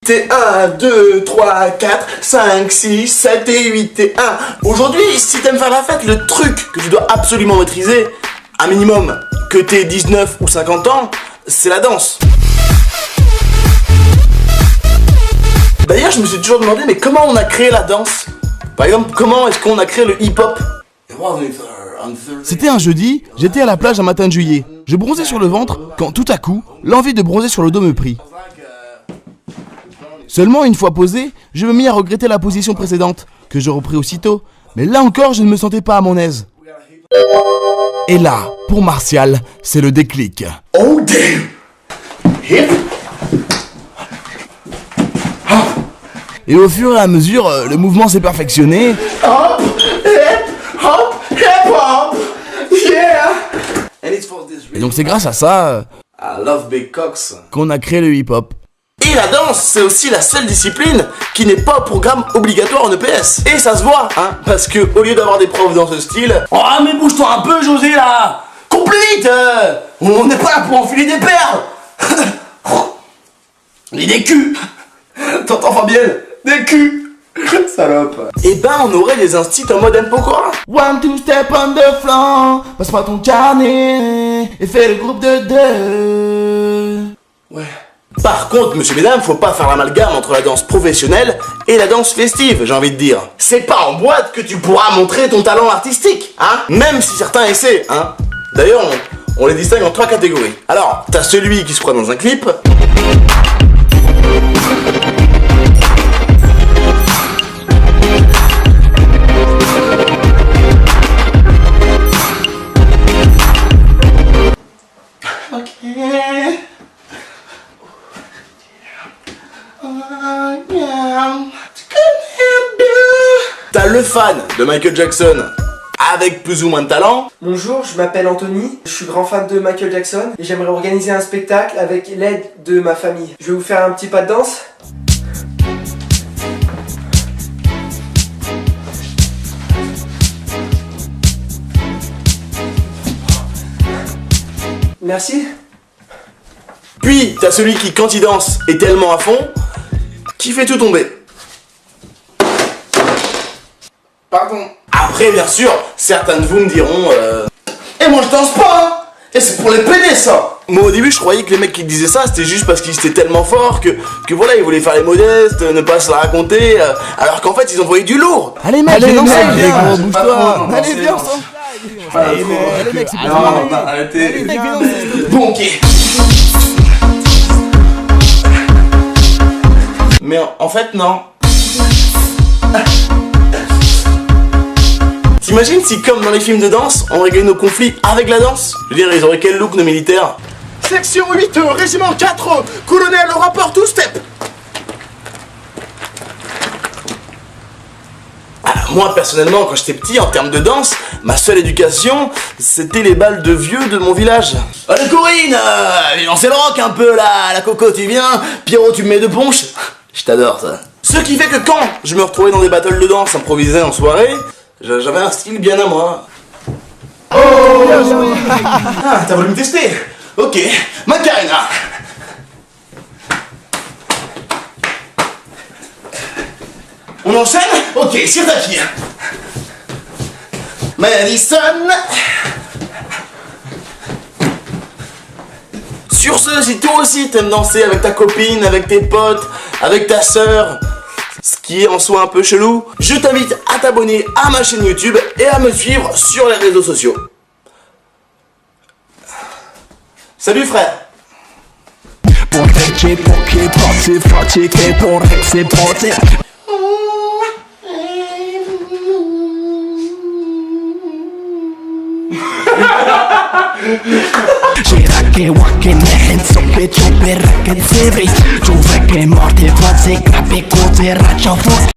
C'est 1, 2, 3, 4, 5, 6, 7 et 8 et 1. Aujourd'hui, si t'aimes faire la fête, le truc que tu dois absolument maîtriser, un minimum, que t'aies 19 ou 50 ans, c'est la danse. D'ailleurs, je me suis toujours demandé, mais comment on a créé la danse? Par exemple, comment est-ce qu'on a créé le hip-hop? C'était un jeudi, j'étais à la plage un matin de juillet. Je bronzais sur le ventre quand tout à coup, l'envie de bronzer sur le dos me prit. Seulement une fois posé, je me mis à regretter la position précédente, que je repris aussitôt. Mais là encore, je ne me sentais pas à mon aise. Et là, pour Martial, c'est le déclic. Oh damn! Hip! Et au fur et à mesure, le mouvement s'est perfectionné. Hop! Hip! Hop! Hip hop! Yeah! Et donc c'est grâce à ça I love big cocks. qu'on a créé le hip-hop. Et la danse, c'est aussi la seule discipline qui n'est pas au programme obligatoire en EPS. Et ça se voit, hein, parce que au lieu d'avoir des profs dans ce style, oh mais bouge-toi un peu, José là, complète, on n'est pas là pour enfiler des perles. Mais des culs. T'entends Fabienne? Des culs. Salope. Et ben on aurait des instits en mode tempo quoi. 1, 2, step on the floor, passe-moi ton carnet et fais le groupe de deux. Ouais. Par contre, monsieur mesdames, faut pas faire l'amalgame entre la danse professionnelle et la danse festive, j'ai envie de dire. C'est pas en boîte que tu pourras montrer ton talent artistique, hein. Même si certains essaient, hein. D'ailleurs, on les distingue en 3 catégories. Alors, t'as celui qui se croit dans un clip. T'as le fan de Michael Jackson avec plus ou moins de talent. Bonjour, je m'appelle Anthony, je suis grand fan de Michael Jackson et j'aimerais organiser un spectacle avec l'aide de ma famille. Je vais vous faire un petit pas de danse. Merci. Puis t'as celui qui, quand il danse, est tellement à fond qui fait tout tomber. Pardon. Après, bien sûr, certains de vous me diront et moi je danse pas, hein. Et c'est pour les PD ça. Moi au début je croyais que les mecs qui disaient ça c'était juste parce qu'ils étaient tellement forts que voilà ils voulaient faire les modestes, ne pas se la raconter, alors qu'en fait ils envoyaient du lourd. Allez mec, Allez, viens danser, mec, gros, bouge-toi. pas Allez, viens, Allez mec, c'est non, pas arrêtez. Allez, mec, viens danser. Bon ok. Mais en fait non. T'imagines si comme dans les films de danse, on réglait nos conflits avec la danse? Je veux dire, ils auraient quel look nos militaires? Section 8, régiment 4, colonel au rapport tout step. Alors, moi personnellement, quand j'étais petit, en termes de danse, ma seule éducation, c'était les balles de vieux de mon village. Allez Corinne, viens lancer le rock un peu là, la coco tu viens, Pierrot tu me mets de punch. Je t'adore ça. Ce qui fait que quand je me retrouvais dans des battles de danse improvisés en soirée, j'avais un style bien à moi. Oh ah, t'as voulu me tester? Ok, Macarena. On enchaîne? Ok, c'est à qui? Madison. Sur ce, si toi aussi t'aimes danser avec ta copine, avec tes potes, avec ta sœur, ce qui est en soi un peu chelou, je t'invite à t'abonner à ma chaîne YouTube et à me suivre sur les réseaux sociaux. Salut frère! Žirake, wake, nehen, sope, čope, raket, sevri Čuveke, morte, vace, krape, kote, rača, fok